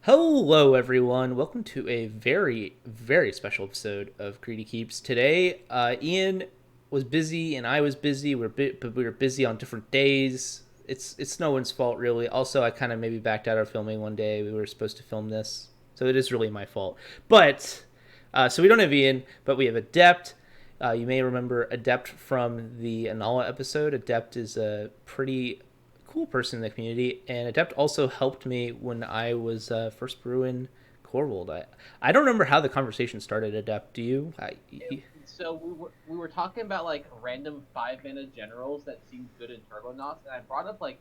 Hello, everyone. Welcome to a very, very special episode of Greedy Keeps. Today, Ian was busy and I was busy. But we were busy on different days. It's no one's fault, really. Also, I kind of maybe backed out of filming one day. We were supposed to film this, so it is really my fault. But so we don't have Ian, but we have Adept. You may remember Adept from the Anala episode. Adept is a pretty cool person in the community, and Adept also helped me when I was first brewing Korvold. I don't remember how the conversation started. Adept, do you? So we were talking about like random 5 mana generals that seemed good in Turbonauts, and I brought up like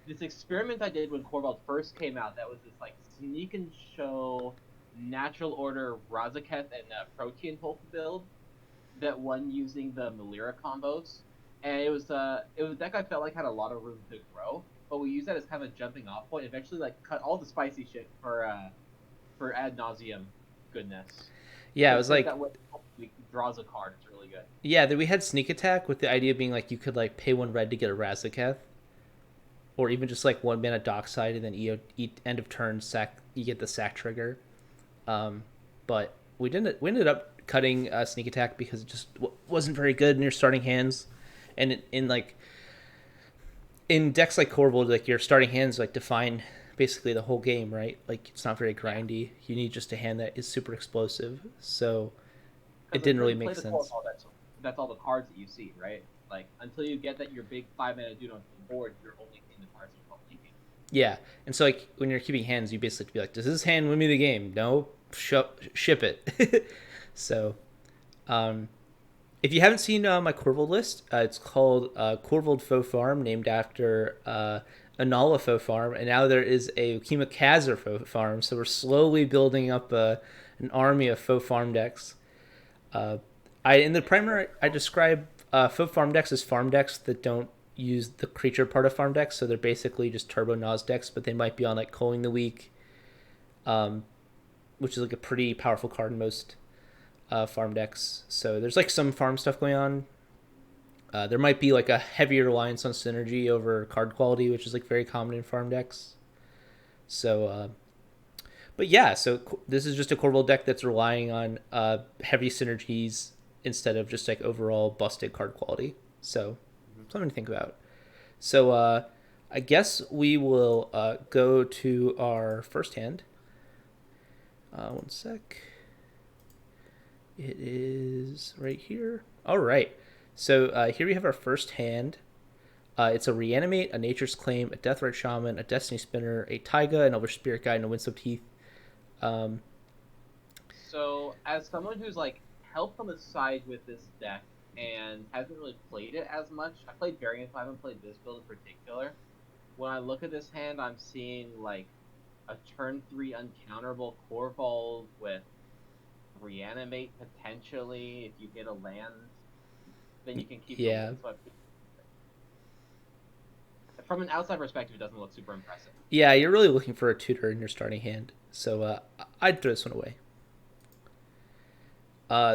this experiment I did when Korvold first came out. That was this like sneak and show natural order Razaketh and Protean Hulk build that won using the Melira combos, and it was a deck I felt like had a lot of room to grow, but we used that as kind of a jumping off point. Eventually, like cut all the spicy shit for ad nauseum goodness. Yeah, it So it was turns like out when he draws a card, it's really good. yeah, that we had sneak attack with the idea being like you could like pay one red to get a Razaketh, or even just like 1 mana dockside and then eat end of turn sack. You get the sack trigger. But we didn't. We ended up cutting sneak attack because it just wasn't very good in your starting hands, and in like in decks like Corvold, like your starting hands like define basically the whole game, right? Like it's not very Yeah, grindy. You need just a hand that is super explosive. So it because didn't until really you play make the core sense. ball, that's all the cards that you see, right? Like until you get that your big 5 mana dude onto the board, you're only seeing the cards you're playing. Yeah, and so like when you're keeping hands, you basically be like, "Does this hand win me the game?" No, ship it. So um, if you haven't seen my Corvold list, it's called Corvold Faux-Farm, named after Anala Faux-Farm, and now there is a Kimikazer Faux-Farm. So we're slowly building up an army of Faux-Farm decks. Uh, I in the primary I describe Faux-Farm decks as farm decks that don't use the creature part of farm decks, so they're basically just Turbo Nas decks, but they might be on like Culling the Weak, um, which is like a pretty powerful card in most farm decks. So there's like some farm stuff going on. There might be like a heavier reliance on synergy over card quality, which is like very common in farm decks. So, but yeah, so this is just a Corvold deck that's relying on heavy synergies instead of just like overall busted card quality. So, Mm-hmm. something to think about. So, I guess we will go to our first hand. One sec. It is right here. All right. So here we have our first hand. It's a Reanimate, a Nature's Claim, a Deathrite Shaman, a Destiny Spinner, a Taiga, an Elvish Spirit Guide, and a Windswept Heath. Um, So as someone who's like helped on the side with this deck and hasn't really played it as much, I played variants. I haven't played this build in particular. When I look at this hand, I'm seeing like a turn three uncounterable Corvold with reanimate potentially. If you get a land, then you can keep the yeah. windswept. From an outside perspective, it doesn't look super impressive. Yeah, you're really looking for a tutor in your starting hand. So I'd throw this one away.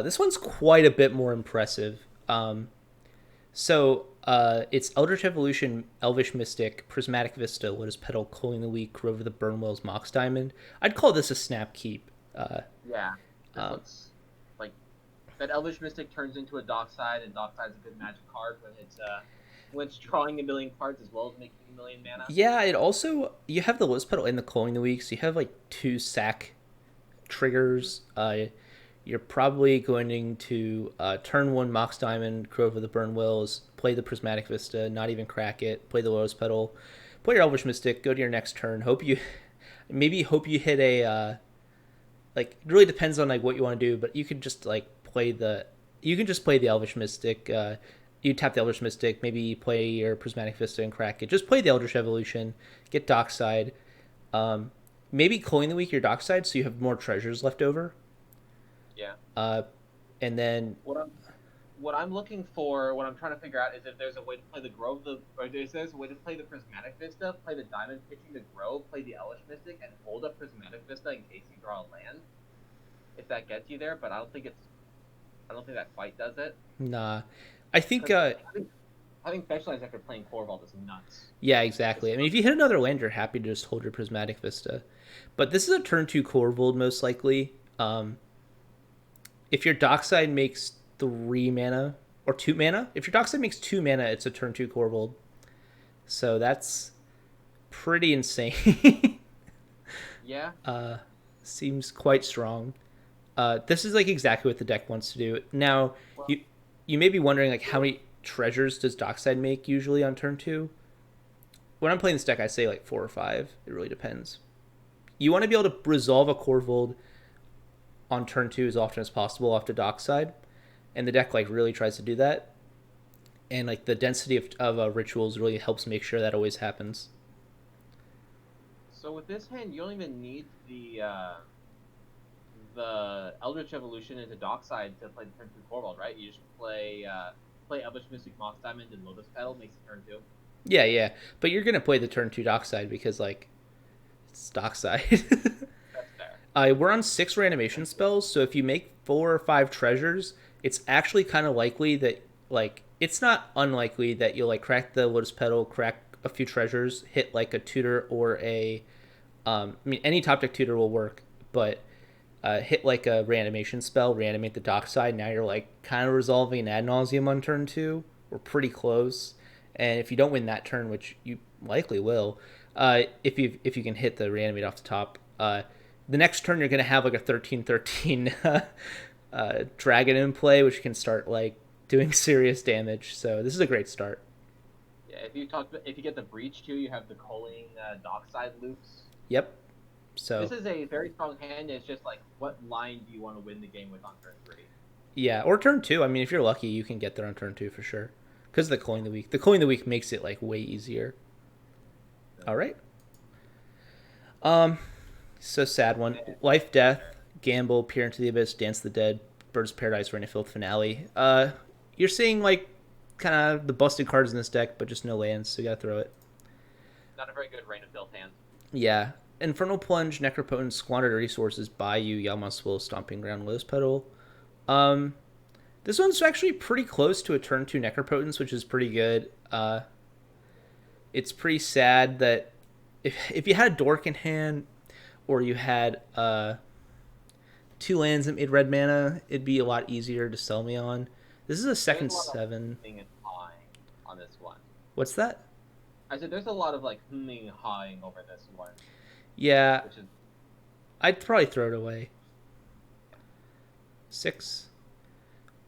This one's quite a bit more impressive. It's Eldritch Evolution, Elvish Mystic, Prismatic Vista, Lotus Petal, Culling the Weak, Rover the Burnwell's Mox Diamond. I'd call this a snap keep. Yeah, this Um, looks like that Elvish Mystic turns into a Dockside, and Dockside's a good magic card when it's drawing a million cards as well as making a million mana. yeah, it also you have the Lotus Petal and the Culling the Weak, so you have like two sack Mm-hmm. triggers. You're probably going to turn one Mox Diamond, Crow over the Burn Wills, play the Prismatic Vista, not even crack it, play the Lotus Petal, play your Elvish Mystic, go to your next turn. Hope you hit a like. It really depends on like what you want to do, but you could just like play the you can just play the Elvish Mystic. You tap the Elvish Mystic, maybe play your Prismatic Vista and crack it. Just play the Eldritch Evolution, get Dockside. Um, Maybe coin the week your Dockside so you have more treasures left over. Yeah. Uh, and then What I'm what I'm looking for, what I'm trying to figure out is if there's a way to play the Grove, or if there's a way to play the Prismatic Vista, play the Diamond pitching the Grove, play the Elvish Mystic, and hold up Prismatic Vista in case you draw a land. If that gets you there, but I don't think that quite does it. nah, I think Because Having specialized after playing Korvold is nuts. Yeah, exactly. I mean, if you hit another land, you're happy to just hold your Prismatic Vista. But this is a turn 2 Korvold, most likely. If your Dockside makes 3 mana, or 2 mana, if your Dockside makes 2 mana, it's a turn 2 Korvold. So that's pretty insane. Yeah. Seems quite strong. This is like exactly what the deck wants to do. Now, Well, you may be wondering like how many treasures does Dockside make usually on turn 2? When I'm playing this deck, I say like 4 or 5. It really depends. You want to be able to resolve a Korvold on turn 2 as often as possible off the Dockside, and the deck like really tries to do that. And like the density of rituals really helps make sure that always happens. so with this hand, you don't even need the Eldritch Evolution into Dockside to play the turn 2 Korvold, right? You just play Elvish Mystic Moss Diamond and Lotus Petal, makes it turn 2. Yeah, yeah, but you're gonna play the turn 2 Dockside because like it's Dockside. That's fair. We're on 6 reanimation spells, so if you make 4 or 5 treasures, it's actually kind of likely that, like, it's not unlikely that you'll, like, crack the Lotus Petal, crack a few treasures, hit, like, a tutor or a... I mean, any top deck tutor will work, but hit, like, a reanimation spell, reanimate the Dockside, now you're, like, kind of resolving ad nauseum on turn 2. We're pretty close. And if you don't win that turn, which you likely will, if you can hit the reanimate off the top, the next turn you're going to have like a 13/13 dragon in play, which can start like doing serious damage. So this is a great start. Yeah, if you get the Breach too, you have the Culling Dockside loops. Yep. So This is a very strong hand. It's just like, what line do you want to win the game with on turn 3? yeah, or turn 2. I mean, if you're lucky, you can get there on turn 2 for sure. Because the Coin of the Week. The Coin of the Week makes it like way easier. All right. So sad one. Life, Death, Gamble, Peer into the Abyss, Dance the Dead, Birds of Paradise, Rain of Filth, Finale. You're seeing like kind of the busted cards in this deck, but just no lands, so you gotta throw it. Not a very good Rain of Filth hand. Yeah. Infernal Plunge, Necropotent, Squandered Resources, Bayou, Yawgmoth's Will, Stomping Ground, Lotus Petal. This one's actually pretty close to a turn 2 Necropotence, which is pretty good. It's pretty sad that if you had a Dork in hand, or you had 2 lands that made red mana, it'd be a lot easier to sell me on. This is a second 7. And hawing on this one. What's that? I said there's a lot of like and hawing over this one. Yeah, Which is I'd probably throw it away. 6.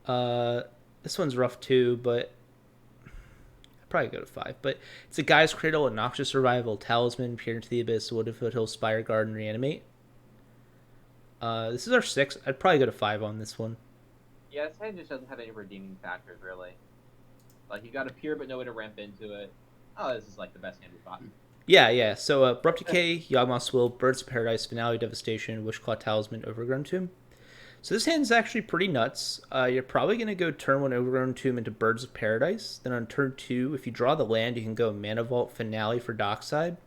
This one's rough too, but I'd probably go to 5. But it's a Gaia's Cradle, a Noxious Survival, Talisman, Peer into the Abyss, Wooded Foothill, Spire Garden, Reanimate. This is our 6. I'd probably go to 5 on this one. Yeah, this hand just doesn't have any redeeming factors really. Like you got a Peer but no way to ramp into it. Oh, this is like the best hand we've gotten. Yeah, yeah. So Abrupt Decay, Yawgmoth's Will, Birds of Paradise, Finale, Devastation, Wishclaw Talisman, Overgrown Tomb. So this hand's actually pretty nuts. You're probably going to go turn 1 Overgrown Tomb into Birds of Paradise. Then on turn 2, if you draw the land, you can go Mana Vault, Finale for Dockside.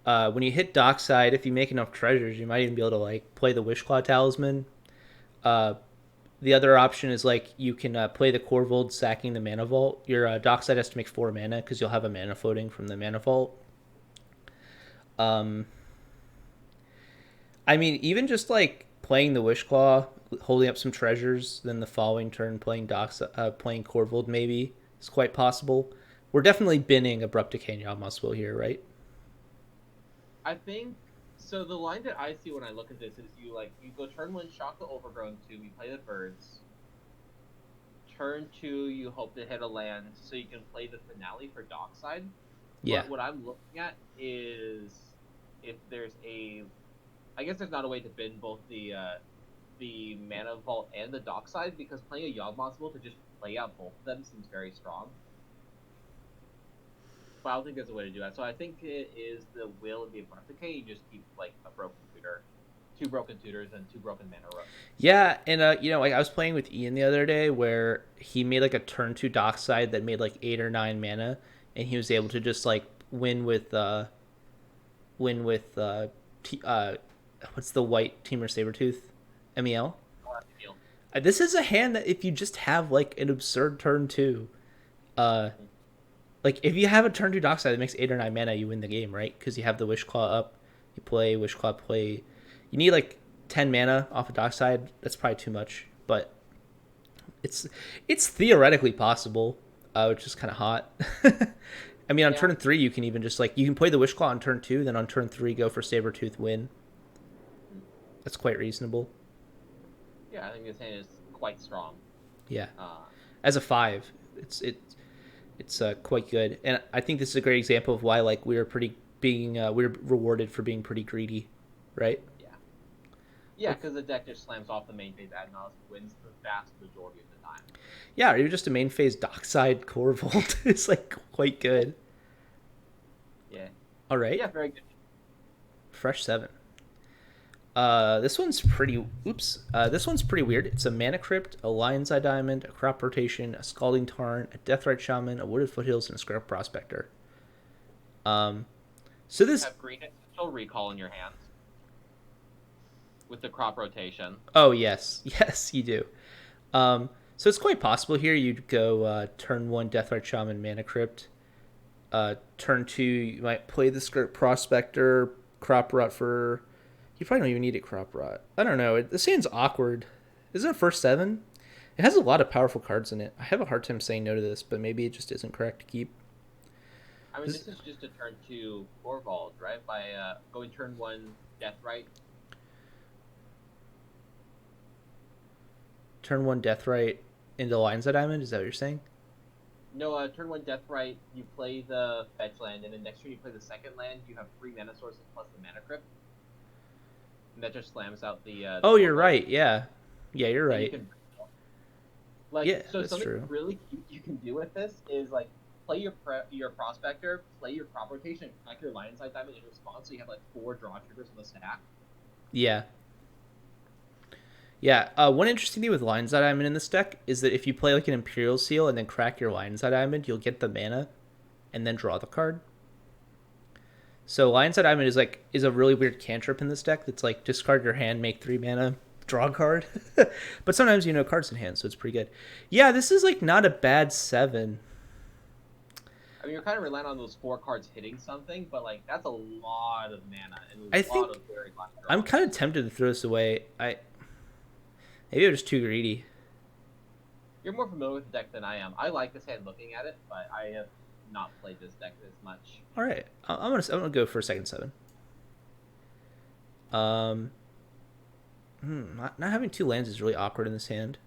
When you hit Dockside, if you make enough treasures, you might even be able to like play the Wishclaw Talisman. The other option is like you can play the Korvold, sacking the Mana Vault. Your Dockside has to make 4 mana because you'll have a mana floating from the Mana Vault. I mean, even just like playing the Wishclaw, holding up some treasures, then the following turn playing playing Korvold maybe is quite possible. We're definitely binning Abrupt Decay and Yawgmoth's Will here, right? I think so. The line that I see when I look at this is you go turn 1, shock the Overgrown Tomb, you play the birds. Turn 2, you hope to hit a land so you can play the Finale for Dockside. Yeah. But what I'm looking at is if there's I guess there's not a way to bin both the Mana Vault and the Dockside, because playing a Yawgmoth's Will to just play out both of them seems very strong. But I don't think there's a way to do that. So I think it is the Will and the Abrupt Decay. You just keep like a broken tutor, 2 broken tutors, and 2 broken mana rooks. Yeah, and like I was playing with Ian the other day where he made like a turn 2 Dockside that made like 8 or 9 mana, and he was able to just like win with what's the white Teamer Sabertooth? MEL? This is a hand that if you just have like an absurd turn 2, Uh, like if you have a turn 2 Dockside that makes 8 or 9 mana, you win the game, right? Because you have the Wish Claw up, you play Wish Claw, play. You need like 10 mana off a Dockside. That's probably too much, but it's theoretically possible, which is kind of hot. I mean, on turn 3, you can even just like you can play the Wish Claw on turn 2, then on turn 3 go for Sabretooth, win. That's quite reasonable. Yeah, I think this hand is quite strong. Yeah, as a 5, it's quite good, and I think this is a great example of why like we were rewarded for being pretty greedy, right? Yeah, because the deck just slams off the main phase Adnos, wins the vast majority of the time. Yeah, or even just a main phase Dockside Korvold is like quite good. Yeah. All right. Yeah, very good. Fresh 7. This one's pretty. Oops. This one's pretty weird. It's a Mana Crypt, a Lion's Eye Diamond, a Crop Rotation, a Scalding Tarn, a Deathrite Shaman, a Wooded Foothills, and a Scrap Prospector. So this. You have green essential recall in your hands with the crop rotation. Oh yes, yes you do. So it's quite possible here you'd go turn 1 Deathrite Shaman, Mana Crypt. Turn 2 you might play the Scrap Prospector, Crop Rot for. You probably don't even need it, Crop Rot. I don't know. This hand's awkward. Isn't it first 7? It has a lot of powerful cards in it. I have a hard time saying no to this, but maybe it just isn't correct to keep. I mean, this is just a turn 2 Korvold, right? By going turn 1 Deathrite. Turn 1 Deathrite into Lion's Eye Diamond? Is that what you're saying? No, turn 1 Deathrite, you play the fetch land, and then next turn you play the second land, you have 3 mana sources plus the Mana Crypt. And that just slams out the oh, you're right. Yeah. Yeah, you're right. Yeah, so that's something true. really cute you can do with this is like play your Prospector, play your crop rotation, crack your Lion's Eye Diamond in response, so you have like 4 draw triggers on the stack. Yeah. Yeah, one interesting thing with Lion's Eye Diamond in this deck is that if you play like an Imperial Seal and then crack your Lion's Eye Diamond, you'll get the mana and then draw the card. So Lion's Eye Diamond is a really weird cantrip in this deck that's like discard your hand, make 3 mana, draw a card. But sometimes cards in hand, so it's pretty good. Yeah, this is like not a bad 7. I mean, you're kind of relying on those 4 cards hitting something, but like that's a lot of mana and I think lot of very black draws. I'm kind of tempted to throw this away. Maybe I'm just too greedy. You're more familiar with the deck than I am. I like this hand looking at it, but I have not played this deck as much. All right, I'm gonna go for a second 7. Not having 2 lands is really awkward in this hand.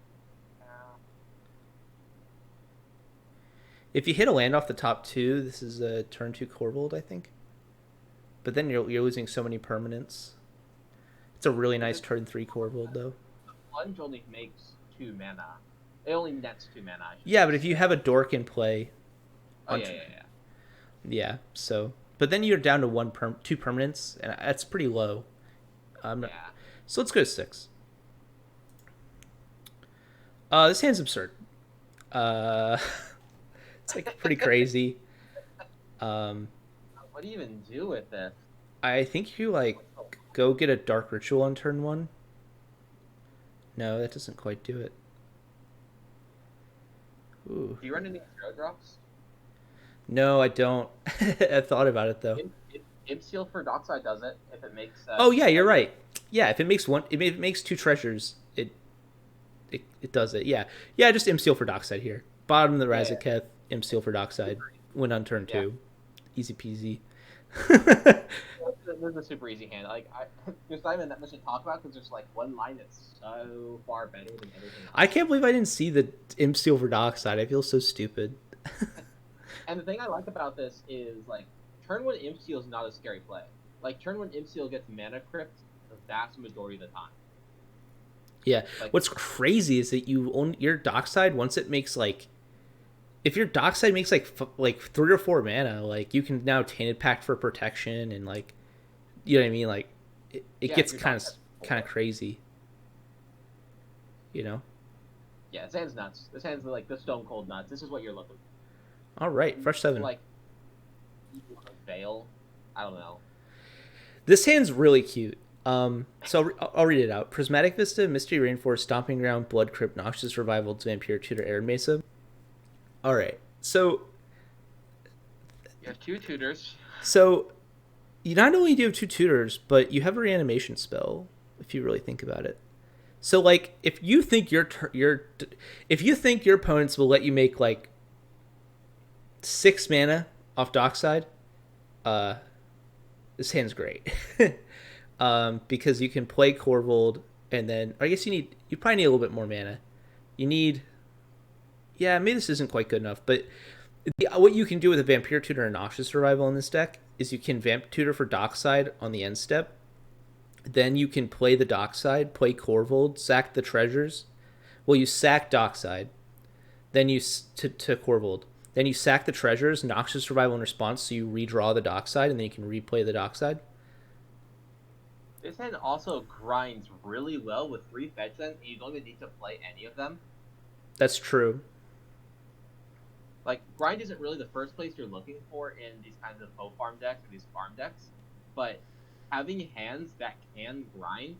If you hit a land off the top 2, this is a turn 2 Korvold, I think. But then you're losing so many permanents. It's a really nice turn 3 Korvold, though. Plunge only makes 2 mana. It only nets 2 mana. Yeah, but if you have a Dork in play... Oh, yeah. Yeah, so... But then you're down to 2 permanents, and that's pretty low. So let's go to 6. This hand's absurd. It's like pretty crazy. What do you even do with this? I think you like go get a Dark Ritual on turn 1. No, that doesn't quite do it. Ooh. Do you run any 0 drops? No, I don't. I thought about it though. Imp Seal for Dockside does it if it makes. Oh yeah, you're right. Yeah, if it makes if it makes 2 treasures, it does it. Yeah, just Imp Seal for Dockside here. Bottom of the Razaketh, Imp Seal for Dockside. Win on turn 2. Easy peasy. This is a super easy hand. Like, there's not even that much to talk about because there's like one line that's so far better than everything else. I can't believe I didn't see the Imp Seal for Dockside. I feel so stupid. And the thing I like about this is like turn 1 Imp Seal is not a scary play. Like turn 1 Imp Seal gets Mana Crypt the vast majority of the time. Yeah. Like, what's crazy is that you own your Dockside once it makes like. If your Dockside makes like 3 or 4 mana, like you can now Tainted Pact for protection and like, you know what I mean? Like, it gets kind of crazy. You know? Yeah, this hand's nuts. This hand's like the stone cold nuts. This is what you're looking for. All right, fresh 7. Like, Veil. I don't know. This hand's really cute. So I'll read it out. Prismatic Vista, Mystery Rainforest, Stomping Ground, Blood Crypt, Noxious Revival, Vampire Tutor, Air Mesa. All right. So You have 2 tutors. so you not only do have 2 tutors, but you have a reanimation spell. If you really think about it. So like, if you think if you think your opponents will let you make like 6 mana off Dockside, uh, this hand's great. Because you can play Korvold, and then I guess you probably need a little bit more mana. You need, yeah, maybe this isn't quite good enough, but what you can do with a Vampire Tutor and Noxious Survival in this deck is you can Vamp Tutor for Dockside on the end step. Then you can play the Dockside, play Korvold, sack the treasures. Well, you sack Dockside, then you to Korvold. Then you sack the treasures, Noxious Survival in response, so you redraw the Dockside, and then you can replay the Dockside. This hand also grinds really well with 3 fetch lands, and you don't even need to play any of them. That's true. Like, grind isn't really the first place you're looking for in these kinds of Faux-Farm decks or these farm decks, but having hands that can grind,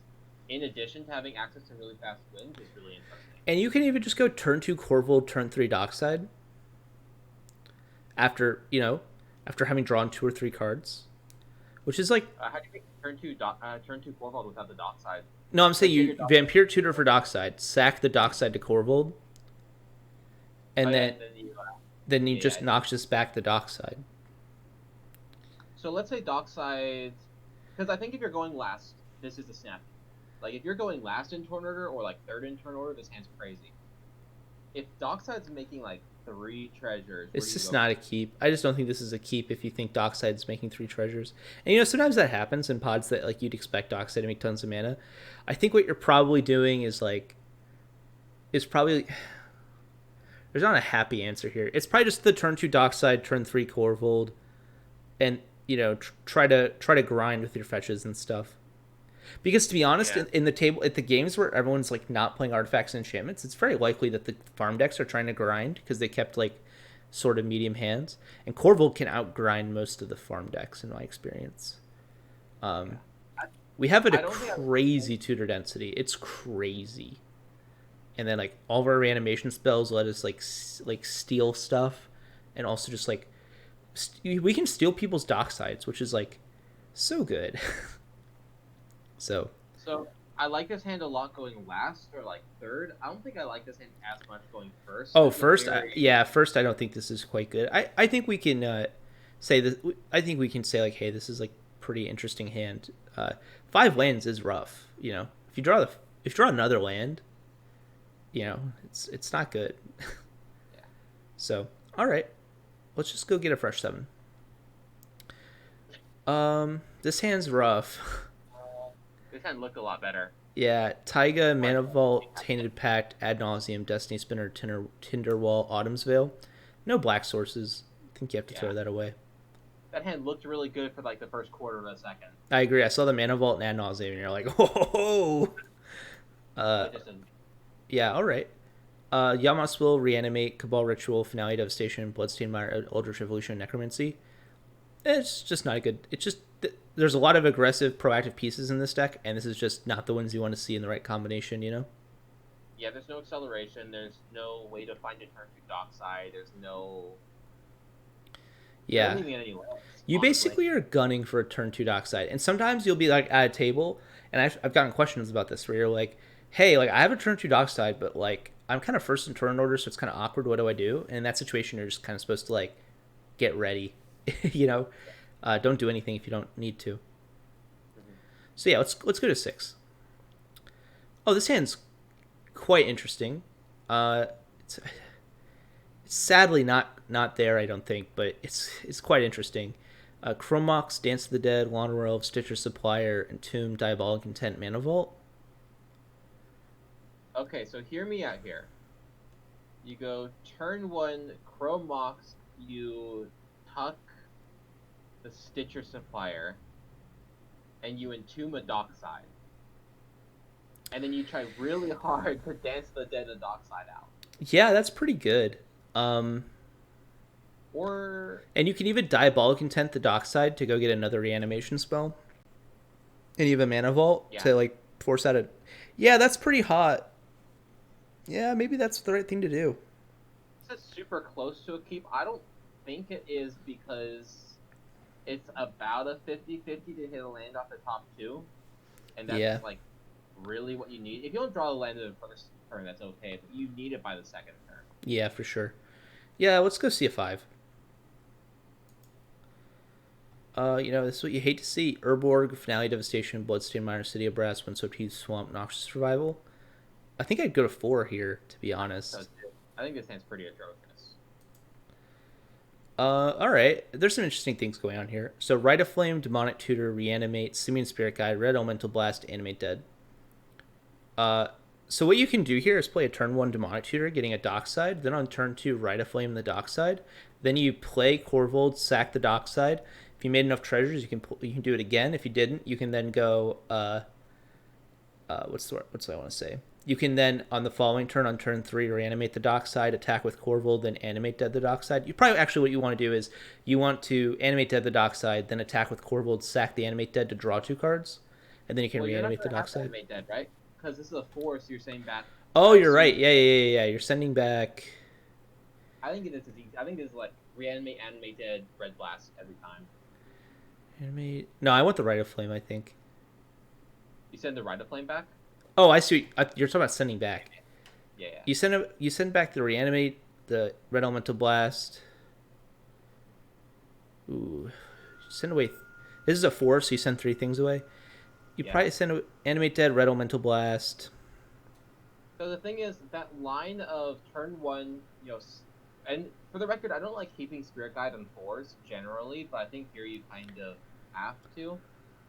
in addition to having access to really fast wins, is really interesting. And you can even just go turn 2 Korvold, turn 3 Dockside. After having drawn 2 or 3 cards, which is like, how do you make turn 2 Korvold without the Dockside? no, I'm saying you Vampire Tutor for Dockside, sack the Dockside to Korvold, and then you just Noxious back the Dockside. So let's say Dockside, because I think if you're going last, this is the snap. Like, if you're going last in turn order or like third in turn order, this hand's crazy. If Dockside's making like 3 treasures, it's just not a keep. I just don't think this is a keep if you think Dockside's making 3 treasures. And sometimes that happens in pods that like you'd expect Dockside to make tons of mana. I think what you're probably doing is there's not a happy answer here. It's probably just the turn 2 Dockside, turn 3 Korvold, and try to grind with your fetches and stuff. Because to be honest, in the table at the games where everyone's like not playing artifacts and enchantments, it's very likely that the farm decks are trying to grind because they kept like sort of medium hands, and Korvold can outgrind most of the farm decks in my experience. We have a crazy tutor density. It's crazy, and then like all of our reanimation spells let us like steal stuff, and also just like we can steal people's Docksides, which is like so good. So I like this hand a lot going last or like third. I don't think I like this hand as much going first. Oh, first, first I don't think this is quite good. I think we can say that. I think we can say like, hey, this is like pretty interesting hand. 5 lands is rough. If you draw another land, it's not good. Yeah. So all right, let's just go get a fresh 7. This hand's rough. This hand looked a lot better. Yeah, Taiga, Mana Vault, Tainted Pact, Ad Nauseam, Destiny Spinner, Tinderwall, Autumn's Veil. No black sources. I think you have to throw that away. That hand looked really good for like the first quarter of a second. I agree. I saw the Mana Vault and Ad Nauseam, and you're like, oh. Yeah, all right. Yamas will reanimate Cabal Ritual, Finale Devastation, Bloodstained Mire, Eldritch Revolution, Necromancy. It's just not a good. It's just there's a lot of aggressive, proactive pieces in this deck, and this is just not the ones you want to see in the right combination. Yeah, there's no acceleration. There's no way to find a turn to Dockside. There's no. Yeah. You basically are gunning for a turn 2 Dockside, and sometimes you'll be like at a table, and I've gotten questions about this where you're like, hey, like I have a turn 2 Dockside, but like I'm kind of first in turn order, so it's kind of awkward. What do I do? And in that situation, you're just kind of supposed to like get ready. Don't do anything if you don't need to. So yeah, let's go to 6. Oh, this hand's quite interesting. It's sadly not there, I don't think, but it's quite interesting. Chromox, Dance of the Dead, Lawnmower Elf, Stitcher Supplier, Entomb, Diabolic Intent, Mana Vault. Okay, so hear me out here. You go turn 1, Chromox, you tuck the Stitcher Supplier, and you entomb a Dockside. And then you try really hard to Dance the Dead and Dockside out. Yeah, that's pretty good. And you can even Diabolic Intent the Dockside to go get another reanimation spell. And you have a Mana Vault to like force out a. Yeah, that's pretty hot. Yeah, maybe that's the right thing to do. it's super close to a keep. I don't think it is because it's about a 50-50 to hit a land off the top two, and that's Yeah. like really what you need. If you don't draw a land in the first turn, that's okay, but you need it by the second turn. Yeah, for sure. Yeah, let's go see a 5. This is what you hate to see. Urborg, Finale Devastation, Bloodstained Miner, City of Brass, Windswept Heath, Swamp, Noxious Survival. I think I'd go to 4 here, to be honest. So I think this hand's pretty atrocious. Alright. There's some interesting things going on here. So, Rite of Flame, Demonic Tutor, Reanimate, Simian Spirit Guide, Red Elemental Blast, Animate Dead. So what you can do here is play a turn 1 Demonic Tutor, getting a Dockside. Then on turn 2, Rite of Flame the Dockside. Then you play Korvold, sack the Dockside. If you made enough treasures, you can do it again. If you didn't, you can then go. What's what I want to say? You can then on the following turn, on turn 3, reanimate the Dockside, attack with Korvold, then animate dead the Dockside. You probably actually what you want to do is you want to animate dead the Dockside, then attack with Korvold, sack the animate dead to draw 2 cards, and then you can reanimate the Dockside. Animate dead, right? Because this is a 4, so you're saying back. Oh, you're right. Yeah. You're sending back. I think this is easy. I think this is like reanimate, animate dead, red blast every time. Animate. No, I want the Rite of Flame. I think. You send the Rite of Flame back. Oh, I see. You're talking about sending back. Yeah. You send back the reanimate, the Red Elemental Blast. Ooh, send away. This is a 4, so you send 3 things away. You probably send animate dead, Red Elemental Blast. So the thing is, that line of turn 1, and for the record, I don't like keeping Spirit Guide on 4s generally, but I think here you kind of have to.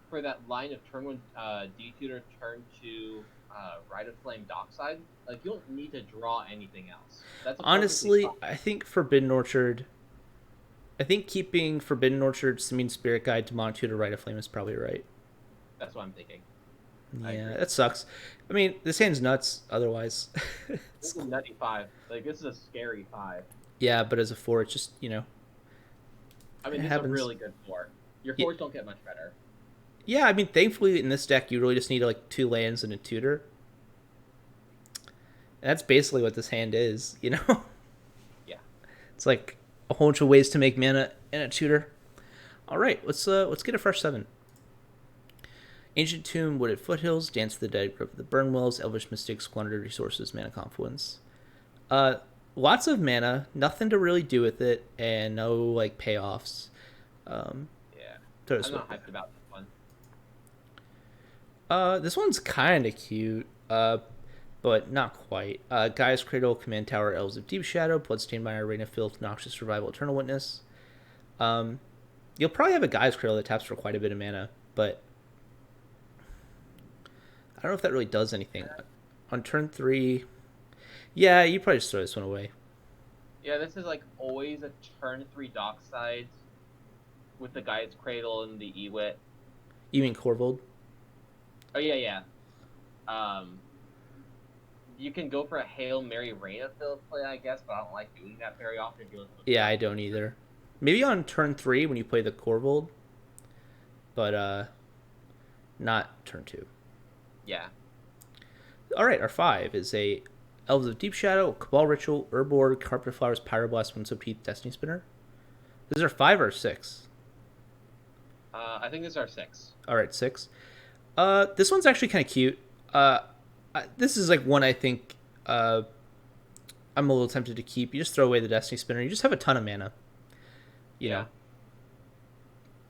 For that line of turn 1 D-Tutor, turn 2 Rite of Flame Dockside, like you don't need to draw anything else. That's honestly, I think Forbidden Orchard. I think keeping Forbidden Orchard, Simian Spirit Guide, Demonic Tutor, Rite of Flame is probably right. That's what I'm thinking. Yeah, that sucks. I mean, this hand's nuts otherwise. This is a nutty 5. Like, this is a scary 5. Yeah, but as a 4, it's just, I mean, this is a really good 4. Your 4s don't get much better. Yeah, I mean, thankfully in this deck, you really just need, like, 2 lands and a tutor. And that's basically what this hand is, Yeah. It's like a whole bunch of ways to make mana and a tutor. All right, let's get a fresh 7. Ancient Tomb, Wooded Foothills, Dance of the Dead, Grip of the Burnwells, Elvish Mystic, Squandered Resources, Mana Confluence. Lots of mana, nothing to really do with it, and no, like, payoffs. I'm not hyped about this one. This one's kind of cute, but not quite. Gaea's Cradle, Command Tower, Elves of Deep Shadow, Bloodstained Mire, Rain of Filth, Noxious Survival, Eternal Witness. You'll probably have a Gaea's Cradle that taps for quite a bit of mana, but I don't know if that really does anything. On turn 3, yeah, you probably just throw this one away. Yeah, this is like always a turn 3 Dockside with the Gaea's Cradle and the Ewit. You mean Korvold? Oh, yeah. You can go for a Hail Mary Rain of Filth play, I guess, but I don't like doing that very often. Yeah, I don't either. Maybe on turn 3 when you play the Korvold, but not turn 2. Yeah. All right, our 5 is a Elves of Deep Shadow, Cabal Ritual, Urborg, Carpet Flowers, Pyroblast, Windswept Heath, Destiny Spinner. These are 5 or 6? I think these are 6. All right, 6. This one's actually kind of cute. This is like one I think I'm a little tempted to keep. You just throw away the Destiny Spinner. You just have a ton of mana. You know.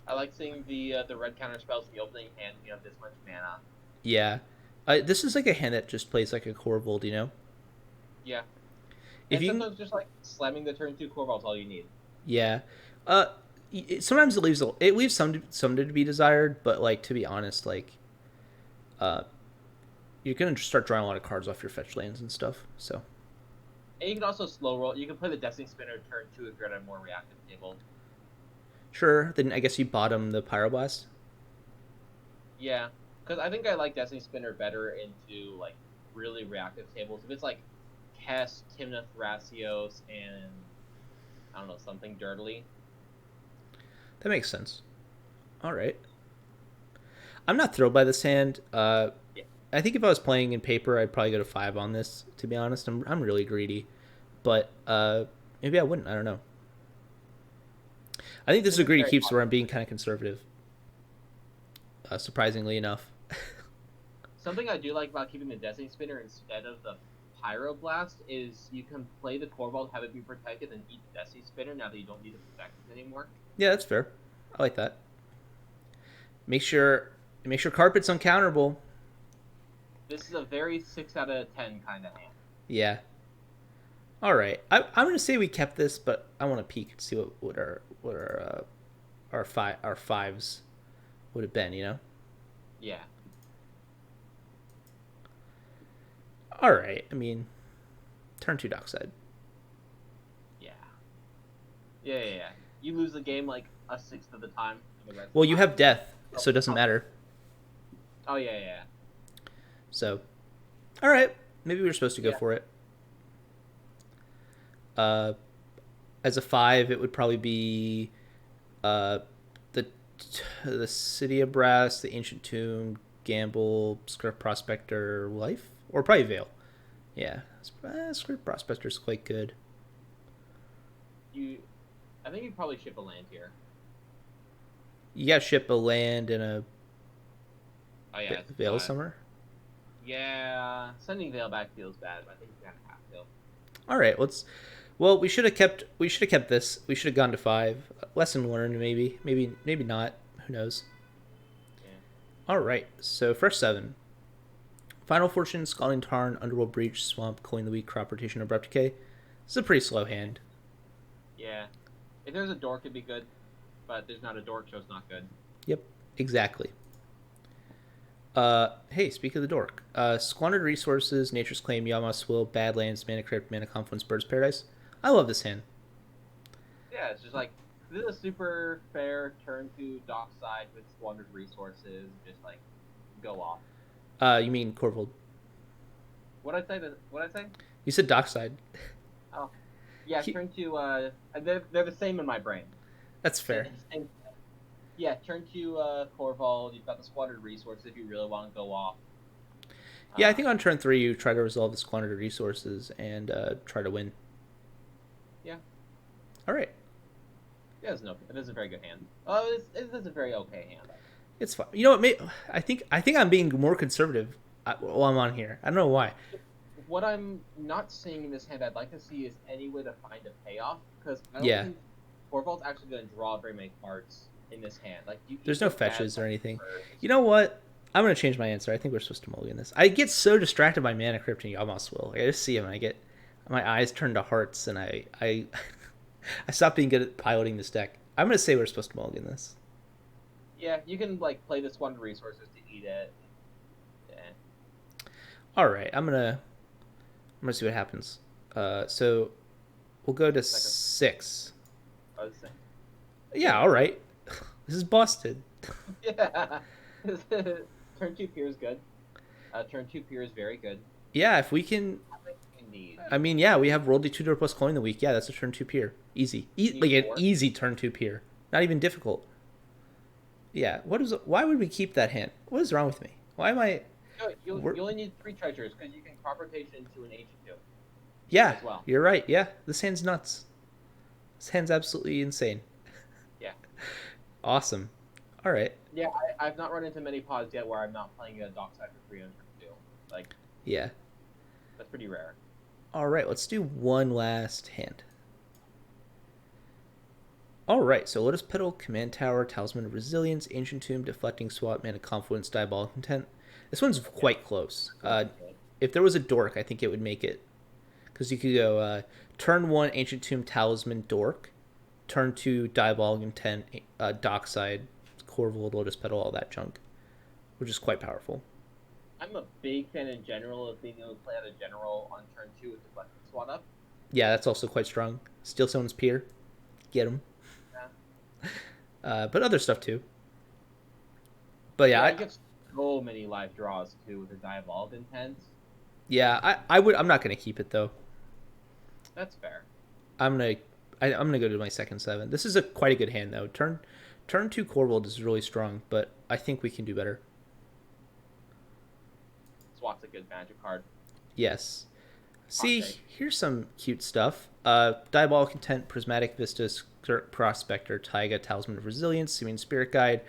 I like seeing the red counter spells in the opening hand. You have this much mana. Yeah. This is like a hand that just plays like a Korvold, Yeah. If and you sometimes just like slamming the turn 2 Korvold's all you need. Yeah. Sometimes it leaves some to be desired, but like to be honest, like you're gonna start drawing a lot of cards off your fetch lands and stuff. So. And you can also slow roll. You can play the Destiny Spinner turn 2 if you're at a more reactive table. Sure. Then I guess you bottom the Pyroblast. Yeah, because I think I like Destiny Spinner better into like really reactive tables. If it's like Kess, Timna Thrasios, and I don't know, something dirtily. That makes sense. All right. I'm not thrilled by this hand. I think if I was playing in paper, I'd probably go to 5 on this. To be honest, I'm really greedy, but Maybe I wouldn't. I don't know. I think this is a greedy keeps where I'm being kind of conservative. Surprisingly enough. Something I do like about keeping the Destiny Spinner instead of the Pyroblast is you can play the Korvold, have it be protected, and eat the Destiny Spinner now that you don't need to protect it anymore. Yeah, that's fair. I like that. Make sure carpet's uncounterable. This is a very 6 out of 10 kind of hand. Yeah. All right. I'm gonna say we kept this, but I want to peek and see what our fives would have been. You know. Yeah. All right. I mean, turn 2 dockside. Yeah. You lose the game like a sixth of the time. Well, you have death, so it doesn't matter. Oh yeah. So, all right. Maybe we were supposed to go for it. As a 5, it would probably be the City of Brass, the Ancient Tomb, Gamble, Script Prospector, Life, or probably Veil. Yeah, Script Prospector is quite good. I think you'd probably ship a land here. You got to ship a land and a Veil somewhere. Yeah, sending Veil back feels bad, but I think you kind of have to. All right, Well, we should have kept this. We should have gone to 5. Lesson learned, maybe not. Who knows? Yeah. All right. So first 7. Final Fortune, Scalding Tarn, Underworld Breach, Swamp, Coin the Weak, Crop Rotation, Abrupt Decay. This is a pretty slow hand. Yeah. If there's a dork, it'd be good. But there's not a dork, so it's not good. Yep, exactly. Hey, speak of the dork. Squandered Resources, Nature's Claim, Yama's Will, Badlands, Mana Crypt, Mana Confluence, Bird's Paradise. I love this hand. Yeah, it's just like, this is a super fair turn to dockside with Squandered Resources. Just like, go off. You mean Korvold? What'd I say? You said dockside. Oh. Yeah, turn to, they're the same in my brain. That's fair. Yeah, turn to Korvold. You've got the Squandered Resources if you really want to go off. Yeah, I think on turn 3 you try to resolve the Squandered Resources and try to win. Yeah. All right. Yeah, it is a very good hand. Oh, it is a very okay hand. It's fine. You know what? I think I'm being more conservative while I'm on here. I don't know why. What I'm not seeing in this hand, I'd like to see is any way to find a payoff, because I don't think Korvold's actually going to draw very many cards in this hand. Like, there's no fetches or anything. You know what? I'm going to change my answer. I think we're supposed to mulligan this. I get so distracted by Mana Crypt and Yama's Will. Like, I just see him and I get my eyes turn to hearts, and I I stop being good at piloting this deck. I'm going to say we're supposed to mulligan this. Yeah, you can like play the Squandered Resources to eat it. Yeah. All right, I'm gonna see what happens. So we'll go to 6. Yeah, all right. This is busted. Yeah. Turn 2 Pier is good. Turn 2 Pier is very good. Yeah, if we can. I mean, yeah, we have World D2 plus Coin the Week. Yeah, that's a turn 2 Pier. Easy. Like an easy turn 2 Pier. Not even difficult. Yeah, why would we keep that hand? What is wrong with me? Why am I... You only need 3 treasures, because you can crop rotation into an Ancient Tomb. Yeah, well. You're right. Yeah, this hand's nuts. This hand's absolutely insane. Yeah. Awesome. All right. Yeah, I've not run into many pods yet where I'm not playing a dockside for 3 on turn 2. Like, yeah. That's pretty rare. All right, let's do one last hand. All right, so Lotus Petal, Command Tower, Talisman of Resilience, Ancient Tomb, Deflecting Swap, Mana Confluence, Diabolic Intent. This one's quite close. If there was a dork, I think it would make it. Because you could go turn 1, Ancient Tomb, Talisman, Dork. Turn 2, Diabolic Intent, Dockside, Korvold, Lotus Petal, all that junk. Which is quite powerful. I'm a big fan in general of being able to play out a general on turn 2 with Deflecting Swap up. Yeah, that's also quite strong. Steal someone's Pier. Get him. But other stuff too. But yeah, I get so many life draws too with the Diabolic Intent. Yeah, I'm not gonna keep it though. That's fair. I'm gonna go to my second 7. This is quite a good hand though. Turn 2 Korvold is really strong, but I think we can do better. Swap's a good magic card. Yes. See, here's some cute stuff. Diabolic Intent, Prismatic Vista, Skirk Prospector, Taiga, Talisman of Resilience, Simian Spirit Guide,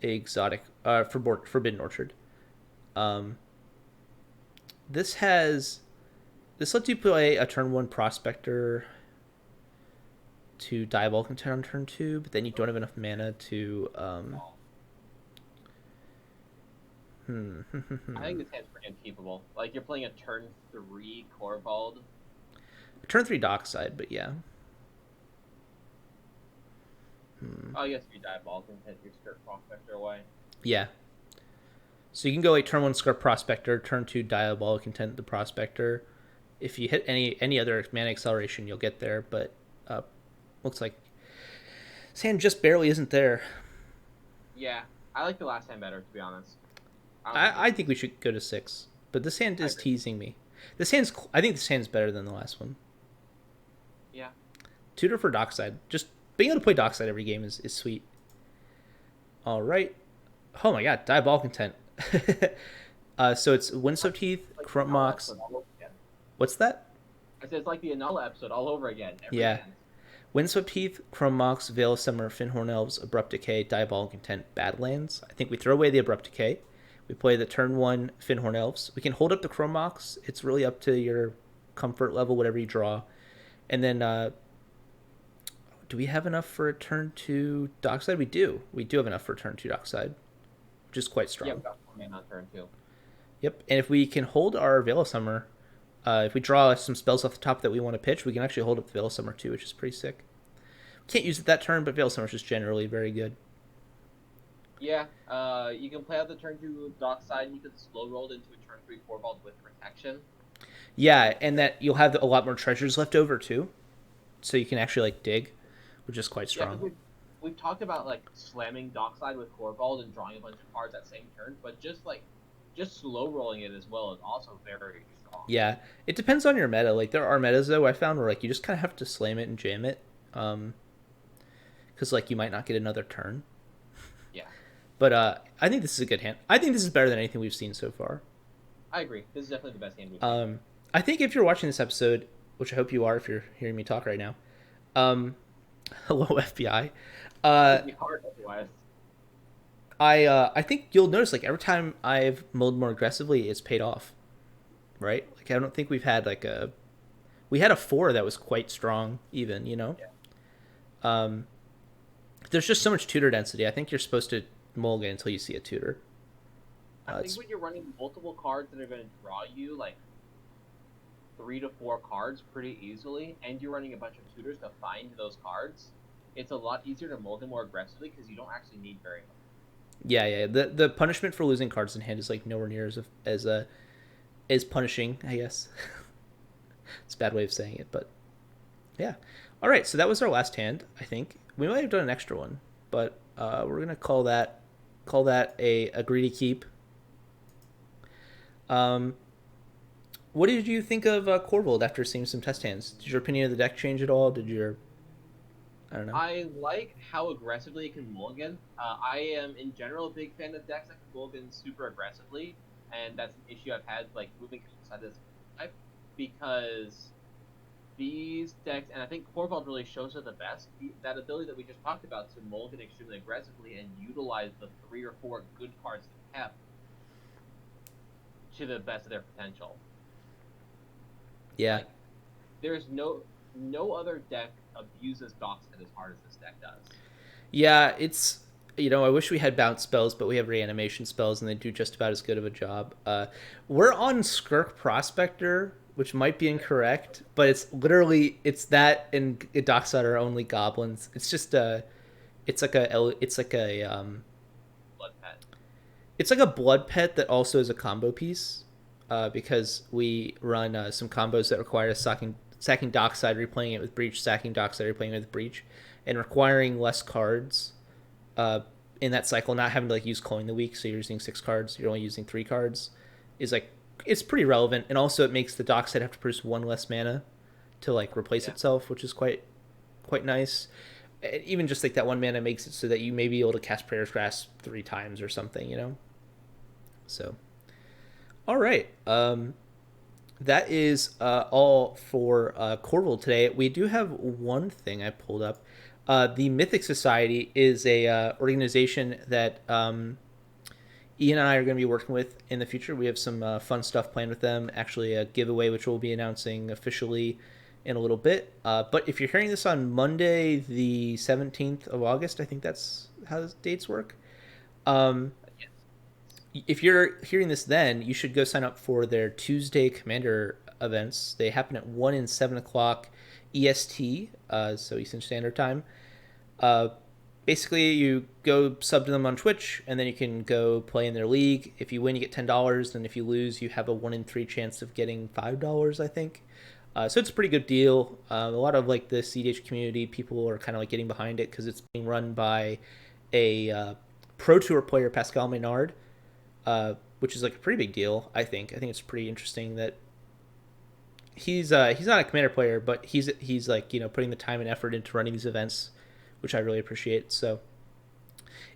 Exotic, Forbidden Orchard. Um, this lets you play a turn 1 Prospector to Diabolic Intent on turn 2, but then you don't have enough mana to... I think this hand's pretty unkeepable. Like, you're playing a turn 3 Korvold. Turn 3 Dockside, but yeah. Oh, yes, if you Diabolic Intent, your Skirt Prospector away. Yeah. So you can go like turn 1 Skirt Prospector, turn 2 Diabolic Intent the Prospector. If you hit any other mana acceleration, you'll get there, but looks like this hand just barely isn't there. Yeah, I like the last hand better, to be honest. I think we should go to 6, but this hand is teasing me. I think this hand's better than the last one. Yeah. Tutor for Dockside. Just being able to play Dockside every game is sweet. All right. Oh my god, Diabolic Intent. So it's Windswept Heath, Like Crump Mox. What's that? I said it's like the Anala episode all over again. Yeah. Windswept Heath, Crumb Mox, Veil of Summer, Finhorn Elves, Abrupt Decay, Diabolic Intent, Badlands. I think we throw away the Abrupt Decay. We play the turn 1 Finhorn Elves. We can hold up the Crumb Mox. It's really up to your comfort level, whatever you draw. And then, do we have enough for a turn 2 Dockside? We do. We do have enough for a turn 2 Dockside, which is quite strong. Yeah, we got 4 mana on turn 2. Yep, and if we can hold our Veil of Summer, if we draw some spells off the top that we want to pitch, we can actually hold up the Veil of Summer too, which is pretty sick. Can't use it that turn, but Veil of Summer is just generally very good. Yeah, you can play out the turn 2 Dockside, and you can slow roll into a turn 3 Korvold with protection. Yeah, and that you'll have a lot more treasures left over too, so you can actually like dig, which is quite strong. Yeah, we've talked about like slamming Dockside with Korvold and drawing a bunch of cards that same turn, but just slow rolling it as well is also very strong. Yeah, it depends on your meta. Like there are metas though I found where like you just kind of have to slam it and jam it, because like you might not get another turn. Yeah. But I think this is a good hand. I think this is better than anything we've seen so far. I agree. This is definitely the best hand we've seen. I think if you're watching this episode, which I hope you are if you're hearing me talk right now, hello FBI. I think you'll notice like every time I've mulled more aggressively, it's paid off, right? Like I don't think we had a 4 that was quite strong even, you know. Yeah. There's just so much tutor density. I think you're supposed to mulligan until you see a tutor. I think when you're running multiple cards that are going to draw you like 3 to 4 cards pretty easily, and you're running a bunch of tutors to find those cards, it's a lot easier to mulligan more aggressively because you don't actually need very much. Yeah. The punishment for losing cards in hand is like nowhere near as punishing, I guess. It's a bad way of saying it, but yeah. All right, so that was our last hand. I think we might have done an extra one, but we're gonna call that a greedy keep. What did you think of Korvold after seeing some test hands? Did your opinion of the deck change at all? I don't know. I like how aggressively it can mulligan. I am, in general, a big fan of decks that can mulligan super aggressively, and that's an issue I've had, like, moving outside this type, because these decks, and I think Korvold really shows it the best, that ability that we just talked about to mulligan extremely aggressively and utilize the 3 or 4 good cards they have to the best of their potential. Yeah. Like, there's no other deck abuses Dockside as hard as this deck does. Yeah, it's, I wish we had bounce spells, but we have reanimation spells, and they do just about as good of a job. We're on Skirk Prospector, which might be incorrect, but it's that and Dockside are only goblins. It's just it's like a Blood Pet. It's like a blood pet that also is a combo piece, because we run some combos that require sacking Dockside, replaying it with Breach, sacking Dockside, replaying it with Breach, and requiring less cards in that cycle, not having to like use Coin the Week, so you're using 6 cards, you're only using 3 cards, is like, it's pretty relevant, and also it makes the Dockside have to produce 1 less mana to like replace itself, which is quite nice. And even just like that 1 mana makes it so that you may be able to cast Prayer's Grasp 3 times or something, So, all right. that is all for Korvold today. We do have one thing I pulled up. The Mythic Society is a organization that Ian and I are going to be working with in the future. We have some fun stuff planned with them. Actually, a giveaway which we'll be announcing officially in a little bit. But if you're hearing this on Monday, the 17th of August, I think that's how the dates work. Um, if you're hearing this then, you should go sign up for their Tuesday Commander events. They happen at 1 and 7 o'clock EST, so Eastern Standard Time. Uh, Basically, you go sub to them on Twitch, and then you can go play in their league. If you win, you get $10, and if you lose, you have a 1 in 3 chance of getting $5, I think. So it's a pretty good deal. A lot of like the cEDH community, people are kind of like getting behind it because it's being run by a Pro Tour player, Pascal Maynard, which is like a pretty big deal. I think it's pretty interesting that he's not a commander player, but he's like putting the time and effort into running these events, which I really appreciate. So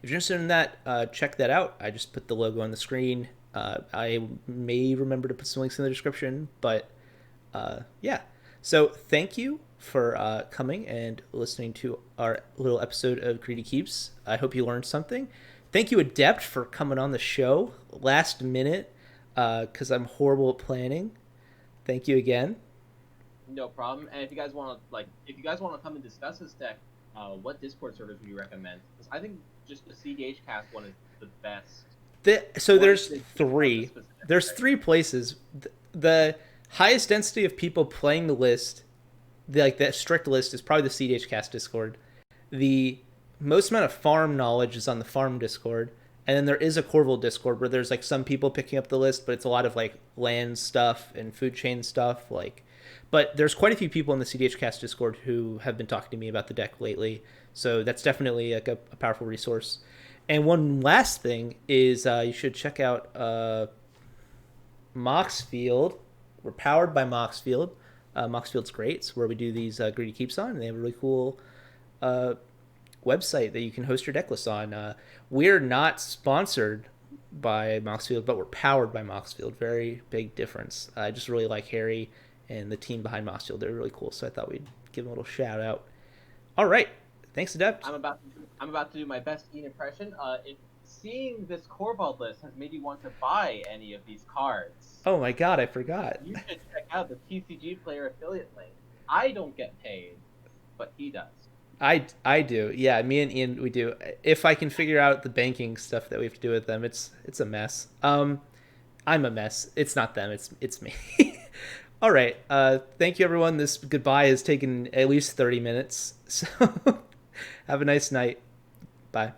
if you're interested in that, check that out. I just put the logo on the screen. I may remember to put some links in the description, but yeah. So thank you for coming and listening to our little episode of Greedy Keeps. I hope you learned something. Thank you, Adept, for coming on the show last minute, because I'm horrible at planning. Thank you again. No problem. And if you guys want to come and discuss this deck, what Discord servers would you recommend? Because I think just the cEDH cast one is the best. So there's three. There's three places. The highest density of people playing the list, the strict list, is probably the cEDH cast Discord. The most amount of farm knowledge is on the farm Discord, and then there is a Korvold Discord where there's like some people picking up the list, but it's a lot of like land stuff and food chain stuff. But there's quite a few people in the cEDH cast Discord who have been talking to me about the deck lately, so that's definitely like a powerful resource. And one last thing is you should check out Moxfield. We're powered by Moxfield. Moxfield's great. It's where we do these Greedy Keeps on, and they have a really cool website that you can host your deck lists on. We're not sponsored by Moxfield, but we're powered by Moxfield. Very big difference. I just really like Harry and the team behind Moxfield. They're really cool, so I thought we'd give them a little shout out. All right. Thanks, Adept. I'm about to do my best Ian impression. If seeing this Korvold list has made you want to buy any of these cards, oh my god, I forgot. You should check out the TCG Player affiliate link. I don't get paid, but he does. I do. Yeah, me and Ian, we do. If I can figure out the banking stuff that we have to do with them, it's a mess. I'm a mess. It's not them. It's me. All right. Thank you, everyone. This goodbye has taken at least 30 minutes. So have a nice night. Bye.